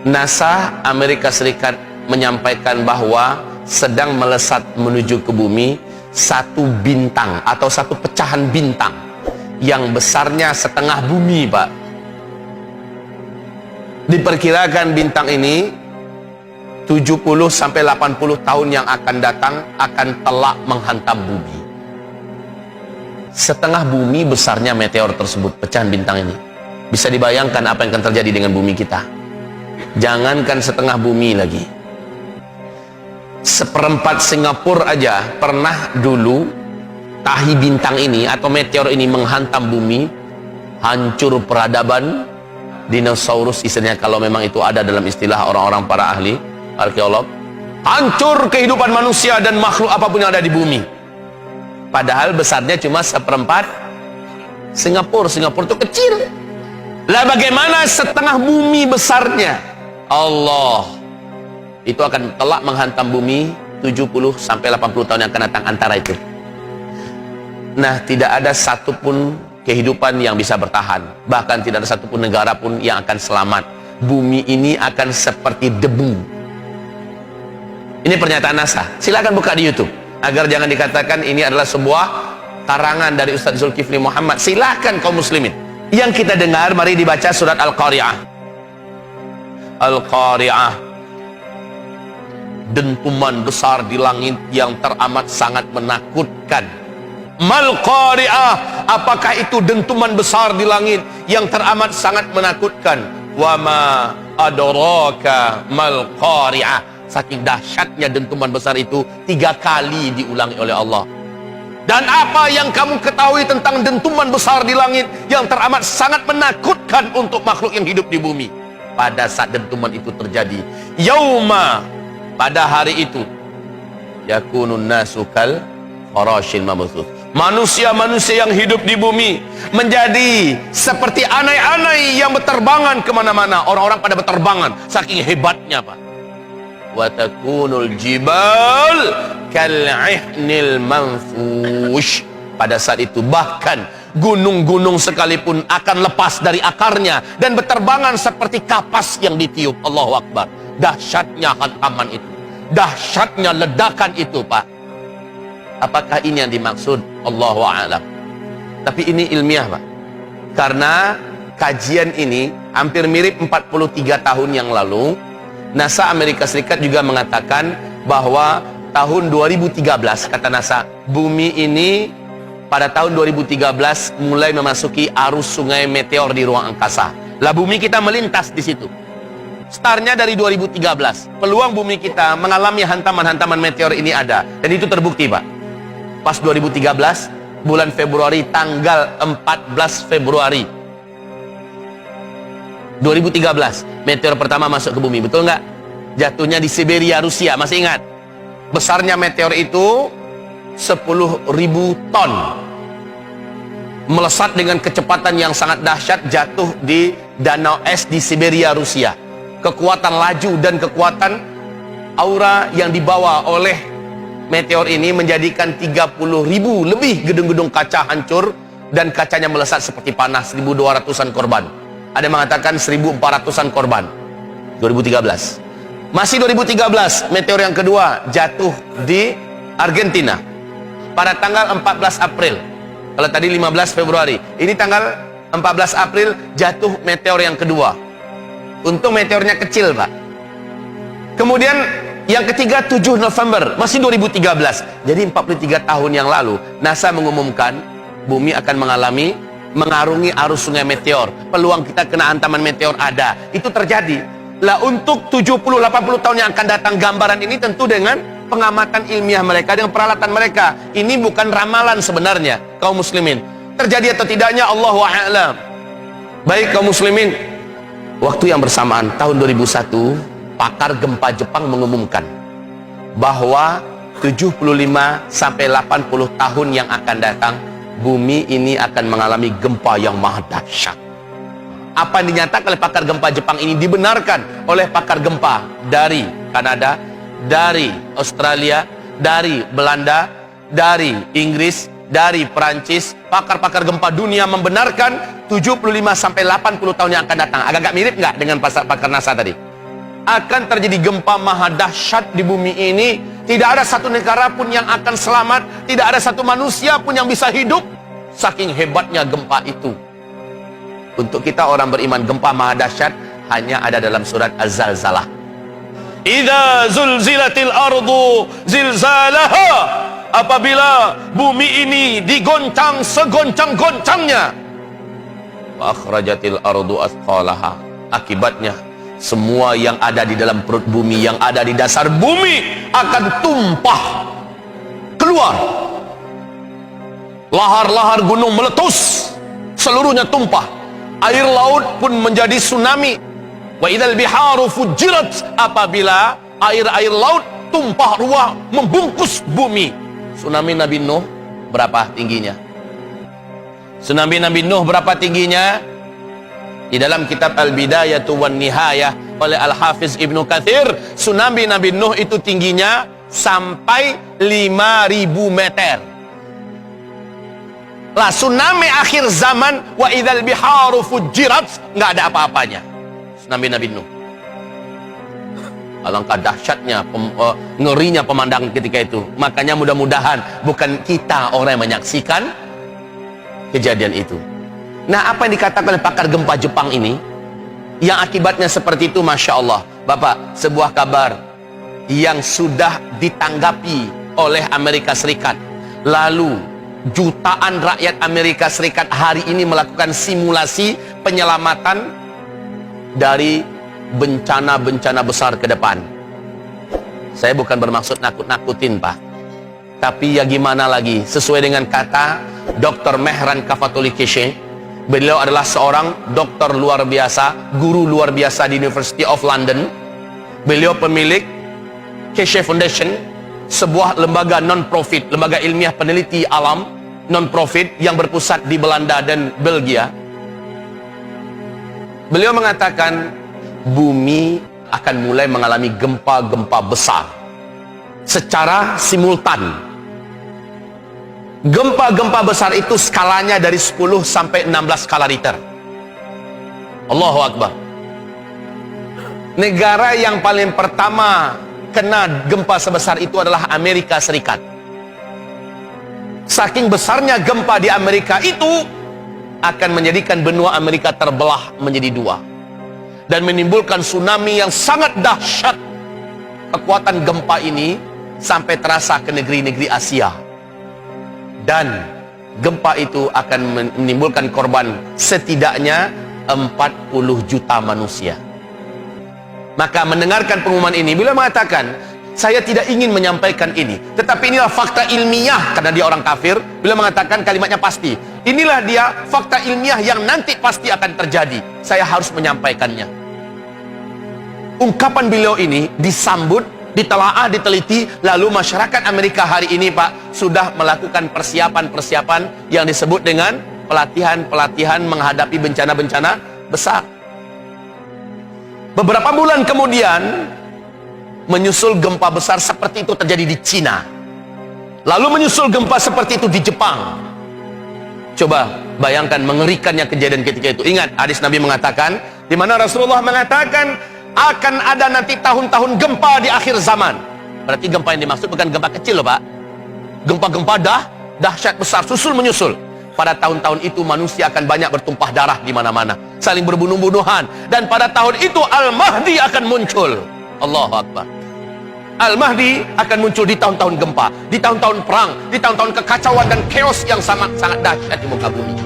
NASA Amerika Serikat menyampaikan bahwa sedang melesat menuju ke bumi satu bintang atau satu pecahan bintang yang besarnya setengah bumi, Pak. Diperkirakan bintang ini 70 sampai 80 tahun yang akan datang akan telak menghantam bumi. Setengah bumi besarnya meteor tersebut, pecahan bintang ini. Bisa dibayangkan apa yang akan terjadi dengan bumi kita. Jangankan setengah bumi lagi, seperempat Singapura aja pernah dulu tahi bintang ini atau meteor ini menghantam bumi, hancur peradaban dinosaurus, istilahnya kalau memang itu ada dalam istilah orang-orang para ahli arkeolog. Hancur kehidupan manusia dan makhluk apapun yang ada di bumi. Padahal besarnya cuma seperempat Singapura. Singapura itu kecil. Lah bagaimana setengah bumi besarnya? Allah, itu akan telak menghantam bumi 70 sampai 80 tahun yang akan datang, antara itu. Nah, tidak ada satupun kehidupan yang bisa bertahan. Bahkan tidak ada satupun negara pun yang akan selamat. Bumi ini akan seperti debu. Ini pernyataan NASA. Silakan buka di YouTube agar jangan dikatakan ini adalah sebuah karangan dari Ustaz Zulkifli Muhammad. Silakan kaum muslimin. Yang kita dengar, mari dibaca surat Al-Qari'ah. Al-Qari'ah, dentuman besar di langit yang teramat sangat menakutkan. Mal Qari'ah, apakah itu dentuman besar di langit yang teramat sangat menakutkan? Wa ma adraka mal Qari'ah. Saking dahsyatnya dentuman besar itu 3 kali diulangi oleh Allah. Dan apa yang kamu ketahui tentang dentuman besar di langit yang teramat sangat menakutkan untuk makhluk yang hidup di bumi? Pada saat dentuman itu terjadi, yauma, pada hari itu, yakunun nasu kal farashil mabthus. Manusia-manusia yang hidup di bumi menjadi seperti anai-anai yang berterbangan kemana-mana. Orang-orang pada berterbangan, saking hebatnya, Pak. Wa takunul jibal kal'ihnil manfush. Pada saat itu bahkan gunung-gunung sekalipun akan lepas dari akarnya dan berterbangan seperti kapas yang ditiup. Allahu Akbar. Dahsyatnya hantaman itu, dahsyatnya ledakan itu, Pak. Apakah ini yang dimaksud? Allahu a'lam. Tapi ini ilmiah, Pak. Karena kajian ini hampir mirip 43 tahun yang lalu. NASA Amerika Serikat juga mengatakan bahwa tahun 2013, kata NASA, bumi ini pada tahun 2013 mulai memasuki arus sungai meteor di ruang angkasa. Lah bumi kita melintas di situ. Startnya dari 2013. Peluang bumi kita mengalami hantaman-hantaman meteor ini ada, dan itu terbukti, Pak. Pas 2013 bulan Februari, tanggal 14 Februari 2013, meteor pertama masuk ke bumi, betul nggak? Jatuhnya di Siberia, Rusia, masih ingat? Besarnya meteor itu 10.000 ton, melesat dengan kecepatan yang sangat dahsyat, jatuh di danau es di Siberia, Rusia. Kekuatan laju dan kekuatan aura yang dibawa oleh meteor ini menjadikan 30.000 lebih gedung-gedung kaca hancur dan kacanya melesat seperti panah. 1.200-an korban. Ada yang mengatakan 1.400-an korban. 2013. Masih 2013, meteor yang kedua jatuh di Argentina pada tanggal 14 April. Kalau tadi 15 Februari, ini tanggal 14 April jatuh meteor yang kedua. Untung meteornya kecil, Pak. Kemudian yang ketiga 7 November, masih 2013. Jadi 43 tahun yang lalu NASA mengumumkan bumi akan mengarungi arus sungai meteor. Peluang kita kena hantaman meteor ada. Itu terjadi. Lah untuk 70-80 tahun yang akan datang, gambaran ini tentu dengan pengamatan ilmiah mereka, dengan peralatan mereka. Ini bukan ramalan sebenarnya, kaum muslimin. Terjadi atau tidaknya Allahu a'lam. Baik kaum muslimin, waktu yang bersamaan tahun 2001, pakar gempa Jepang mengumumkan bahwa 75 sampai 80 tahun yang akan datang, bumi ini akan mengalami gempa yang maha dahsyat. Apa yang dinyatakan oleh pakar gempa Jepang ini dibenarkan oleh pakar gempa dari Kanada, dari Australia, dari Belanda, dari Inggris, dari Perancis. Pakar-pakar gempa dunia membenarkan 75 sampai 80 tahun yang akan datang. Agak-agak mirip nggak dengan pakar NASA tadi? akan terjadi gempa maha dahsyat di bumi ini. Tidak ada satu negara pun yang akan selamat, tidak ada satu manusia pun yang bisa hidup, saking hebatnya gempa itu. Untuk kita orang beriman, gempa maha dahsyat hanya ada dalam surat Az-Zalzalah. Idza zulzilatil ardu zilzalaha, apabila bumi ini digoncang segoncang-goncangnya. Wa akhrajatil ardu athqalaha, akibatnya semua yang ada di dalam perut bumi, yang ada di dasar bumi akan tumpah keluar. Lahar-lahar gunung meletus, seluruhnya tumpah. Air laut pun menjadi tsunami. Wa idzal biharu fujirat, apabila air-air laut tumpah ruah membungkus bumi. Tsunami Nabi Nuh berapa tingginya? Tsunami Nabi Nuh berapa tingginya? Di dalam kitab Al-Bidayatu wan Nihayah oleh Al-Hafiz Ibnu Katsir, tsunami Nabi Nuh itu tingginya sampai 5.000 meter. Lah tsunami akhir zaman, wa idzal biharu fujirat, nggak ada apa-apanya tsunami Nabi Nuh. Alangkah dahsyatnya, ngerinya pemandangan ketika itu. Makanya mudah-mudahan bukan kita orang yang menyaksikan kejadian itu. Nah, apa yang dikatakan oleh pakar gempa Jepang ini, yang akibatnya seperti itu, Masya Allah. Bapak, sebuah kabar yang sudah ditanggapi oleh Amerika Serikat. Lalu, jutaan rakyat Amerika Serikat hari ini melakukan simulasi penyelamatan dari bencana-bencana besar ke depan. Saya bukan bermaksud nakut-nakutin, Pak. Tapi ya gimana lagi, sesuai dengan kata Dr. Mehran Kafatuli Keshe. Beliau adalah seorang dokter luar biasa, guru luar biasa di University of London. Beliau pemilik Keshe Foundation, sebuah lembaga non-profit, lembaga ilmiah peneliti alam non-profit yang berpusat di Belanda dan Belgia. Beliau mengatakan bumi akan mulai mengalami gempa-gempa besar secara simultan. Gempa-gempa besar itu skalanya dari 10 sampai 16 skala Richter. Allahu Akbar. Negara yang paling pertama kena gempa sebesar itu adalah Amerika Serikat. Saking besarnya gempa di Amerika itu akan menjadikan benua Amerika terbelah menjadi dua dan menimbulkan tsunami yang sangat dahsyat. Kekuatan gempa ini sampai terasa ke negeri-negeri Asia. Dan gempa itu akan menimbulkan korban setidaknya 40 juta manusia. Maka mendengarkan pengumuman ini, beliau mengatakan, saya tidak ingin menyampaikan ini, tetapi inilah fakta ilmiah. Karena dia orang kafir, beliau mengatakan kalimatnya pasti. Inilah dia fakta ilmiah yang nanti pasti akan terjadi. Saya harus menyampaikannya. Ungkapan beliau ini disambut, ditelaah, diteliti, lalu masyarakat Amerika hari ini, Pak, sudah melakukan persiapan-persiapan yang disebut dengan pelatihan-pelatihan menghadapi bencana-bencana besar. Beberapa bulan kemudian menyusul gempa besar seperti itu terjadi di Cina, lalu menyusul gempa seperti itu di Jepang. Coba bayangkan mengerikannya kejadian ketika itu. Ingat hadis Nabi mengatakan, di mana Rasulullah mengatakan akan ada nanti tahun-tahun gempa di akhir zaman. Berarti gempa yang dimaksud bukan gempa kecil loh, Pak. Gempa-gempa dahsyat besar susul menyusul. Pada tahun-tahun itu manusia akan banyak bertumpah darah di mana-mana, saling berbunuh-bunuhan, dan pada tahun itu Al-Mahdi akan muncul. Allahu Akbar. Al-Mahdi akan muncul di tahun-tahun gempa, di tahun-tahun perang, di tahun-tahun kekacauan dan chaos yang sangat-sangat dahsyat di muka bumi.